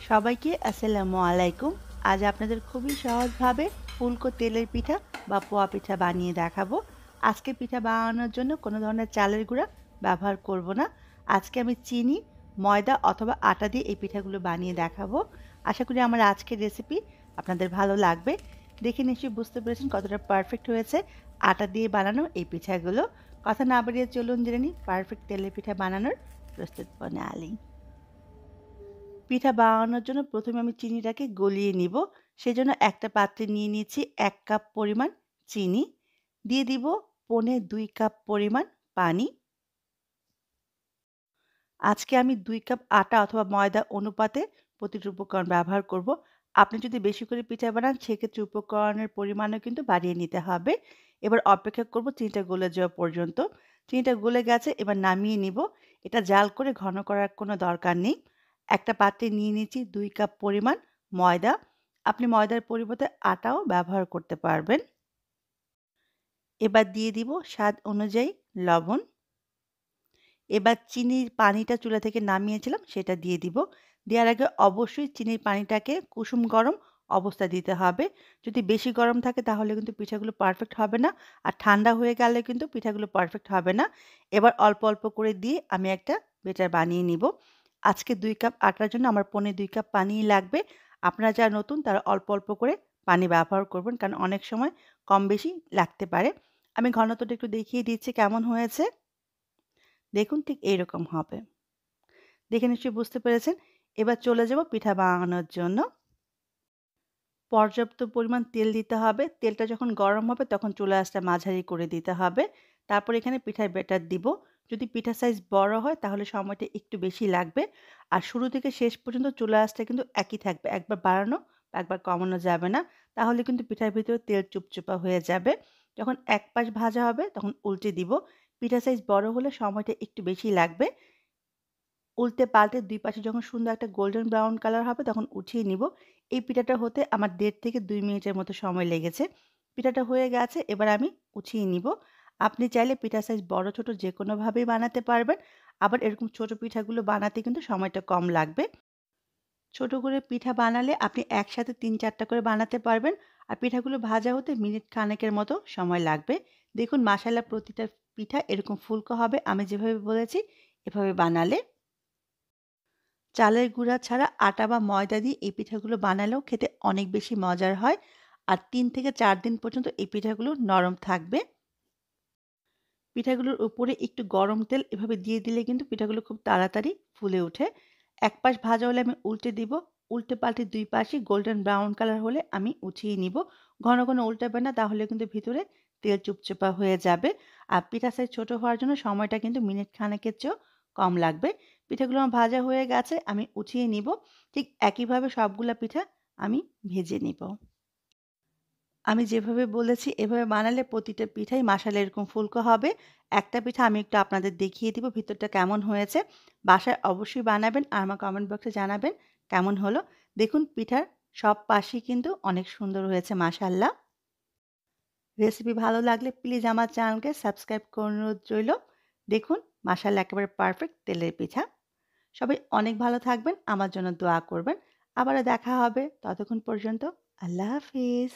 সবাইকে আসসালামু আলাইকুম। আজ আপনাদের খুবই সহজভাবে ফুলকো তেলের পিঠা বা পোয়া পিঠা বানিয়ে দেখাবো। আজকে পিঠা বানানোর জন্য কোনো ধরনের চালের গুঁড়া ব্যবহার করব না। আজকে আমি চিনি, ময়দা অথবা আটা দিয়ে এই পিঠাগুলো বানিয়ে দেখাবো। আশা করি আমার আজকের রেসিপি আপনাদের ভালো লাগবে। দেখে নিশ্চয়ই বুঝতে পেরেছেন কতটা পারফেক্ট হয়েছে আটা দিয়ে বানানো এই পিঠাগুলো। কথা না বাড়িয়ে চলুন জেনে নিই পারফেক্ট তেলের পিঠা বানানোর প্রস্তুত প্রণালী। পিঠা বানানোর জন্য প্রথমে আমি চিনিটাকে গলিয়ে নিব। সেজন্য একটা পাত্রে নিয়ে নিয়েছি ১ কাপ পরিমাণ চিনি। দিয়ে দিব ২.৫ কাপ পরিমাণ পানি। আজকে আমি ২ কাপ আটা অথবা ময়দা অনুপাতে প্রতিটি উপকরণ ব্যবহার করব। আপনি যদি বেশি করে পিঠা বানান সেক্ষেত্রে উপকরণের পরিমাণও কিন্তু বাড়িয়ে নিতে হবে। এবার অপেক্ষা করব চিনিটা গলে যাওয়া পর্যন্ত। চিনিটা গলে গেছে এবার নামিয়ে নিব। এটা জাল করে ঘন করার কোনো দরকার নেই। একটা পাত্রে নিয়ে নিয়েছি ২ কাপ পরিমাণ ময়দা। আপনি ময়দার পরিবর্তে আটাও ব্যবহার করতে পারবেন। এবার দিয়ে দিব স্বাদ অনুযায়ী লবণ। এবার চিনির পানিটা চুলা থেকে নামিয়েছিলাম সেটা দিয়ে দিব। দেওয়ার আগে অবশ্যই চিনির পানিটাকে কুসুম গরম অবস্থায় দিতে হবে। যদি বেশি গরম থাকে তাহলে কিন্তু পিঠাগুলো পারফেক্ট হবে না। আর ঠান্ডা হয়ে গেলে কিন্তু পিঠাগুলো পারফেক্ট হবে না। এবার অল্প, অল্প করে দিয়ে আমি একটা বেটার বানিয়ে নিব। আজকে ২ কাপ আটার জন্য আমার পৌনে ২ কাপ পানিই লাগবে। আপনারা যারা নতুন তারা অল্প, অল্প করে পানি ব্যবহার করবেন। কারণ অনেক সময় কম বেশি লাগতে পারে। আমি ঘনত্বটা একটু দেখিয়ে দিচ্ছি কেমন হয়েছে। দেখুন ঠিক এইরকম হবে। দেখে নিশ্চয়ই বুঝতে পেরেছেন। এবার চলে যাব পিঠা বানানোর জন্য। পর্যাপ্ত পরিমাণ তেল দিতে হবে। তেলটা যখন গরম হবে তখন চুলা আঁচটা মাঝারি করে দিতে হবে। তারপর এখানে পিঠার ব্যাটার দিব। যদি পিঠার সাইজ বড় হয় তাহলে সময়টা একটু বেশি লাগবে। আর শুরু থেকে শেষ পর্যন্ত চুলা আঁচটা কিন্তু একই থাকবে। একবার বাড়ানো বা একবার কমানো যাবে না। তাহলে কিন্তু পিঠার ভিতরে তেল চুপচুপা হয়ে যাবে। যখন এক পাশ ভাজা হবে তখন উল্টে দিব। পিঠার সাইজ বড় হলে সময়টা একটু বেশি লাগবে। উল্টে পাল্টে ২ পাশে যখন সুন্দর একটা গোল্ডেন ব্রাউন কালার হবে তখন উঠিয়ে নিব। এই পিঠাটা হতে আমার ১.৫ থেকে ২ মিনিটের মতো সময় লেগেছে। পিঠাটা হয়ে গেছে এবার আমি উঠিয়ে নিব। আপনি চাইলে পিঠার সাইজ বড় ছোট যেকোনোভাবেই বানাতে পারবেন। আবার এরকম ছোট পিঠাগুলো বানাতে কিন্তু সময়টা কম লাগবে। ছোট করে পিঠা বানালে আপনি একসাথে ৩-৪ টা করে বানাতে পারবেন। আর পিঠাগুলো ভাজা হতে মিনিট খানেকের মতো সময় লাগবে। দেখুন মাশাআল্লাহ প্রতিটা পিঠা এরকম ফুলকো হবে আমি যেভাবে বলেছি এভাবে বানালে। চালের গুঁড়া ছাড়া আটা বা ময়দা দিয়ে এই পিঠাগুলো বানালেও খেতে অনেক বেশি মজার হয়। আর ৩ থেকে ৪ দিন পর্যন্ত এই পিঠাগুলো নরম থাকবে। পিঠাগুলোর উপরে একটু গরম তেল এভাবে দিয়ে দিলে কিন্তু পিঠাগুলো খুব তাড়াতাড়ি ফুলে ওঠে। এক পাশ ভাজা হলে আমি উল্টে দিব। উল্টে পাল্টে ২ পাশই গোল্ডেন ব্রাউন কালার হলে আমি উঠিয়ে নিব। ঘন, ঘন উল্টাবেন না তাহলে কিন্তু ভিতরে তেল চুপচুপা হয়ে যাবে। আর পিঠা সাইজ ছোট হওয়ার জন্য সময়টা কিন্তু মিনিট খানেকের চেয়েও কম লাগবে। পিঠাগুলো আমার ভাজা হয়ে গেছে আমি উঠিয়ে নিব। ঠিক একইভাবে সবগুলা পিঠা আমি ভেজে নিব। আমি যেভাবে বলেছি এভাবে বানালে প্রতিটা পিঠাই মাশাআল্লাহ এরকম ফুলকো হবে। একটা পিঠা আমি একটু আপনাদের দেখিয়ে দিব ভিতরটা কেমন হয়েছে। বাসায় অবশ্যই বানাবেন আর আমার কমেন্ট বক্সে জানাবেন কেমন হলো। দেখুন পিঠার সব পাশই কিন্তু অনেক সুন্দর হয়েছে মাশাআল্লাহ। রেসিপি ভালো লাগলে প্লিজ আমার চ্যানেলকে সাবস্ক্রাইব করে অনুরোধ রইল। দেখুন মাশাআল্লাহ একেবারে পারফেক্ট তেলের পিঠা। সবাই অনেক ভালো থাকবেন, আমার জন্য দোয়া করবেন। আবারও দেখা হবে। ততক্ষণ পর্যন্ত আল্লাহ হাফিজ।